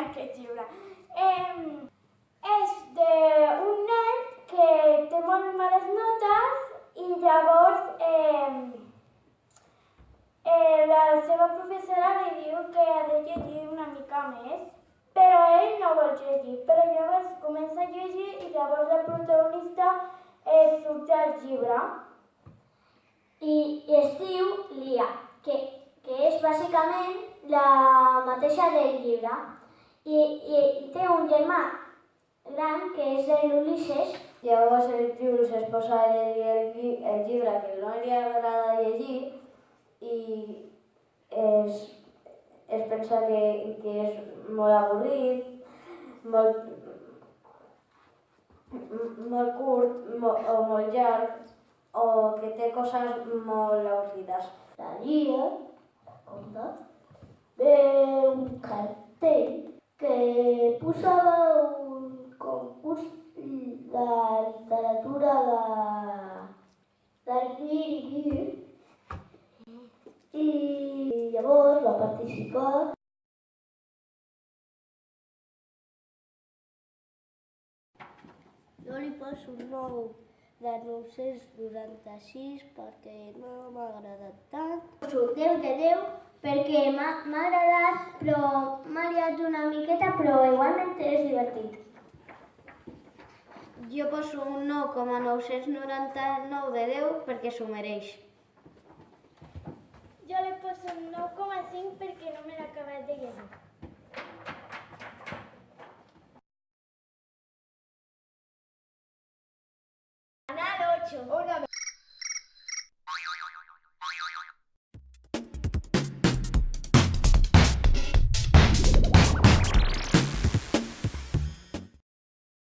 aquest llibre. És d'un nen que té molt males notes i llavors la seva professora li diu que ha de llegir una mica més, però ell no vol llegir, però llavors comença a llegir i llavors el protagonista surt del llibre. I es diu Lia, que és bàsicament la mateixa del llibre. I té un germà gran, que és l'Ulisses. Llavors el Jules es posa a llegir el llibre que no li agrada llegir i es pensa que és molt avorrit, molt curt o molt llarg, o que té coses molt avorrides. La Lia, conta, ve un cartell que posava un concurs de literatura del Guiri i llavors va participar. Jo li poso un 9 de 996 perquè no m'ha agradat tant. Poso 10 de 10 perquè m'ha agradat, però m'ha liat una miqueta, però igualment és divertit. Jo poso un 9,999 de 10 perquè s'ho mereix. Jo li poso un 9,5 perquè no me l'he acabat de llegir. Canal 8.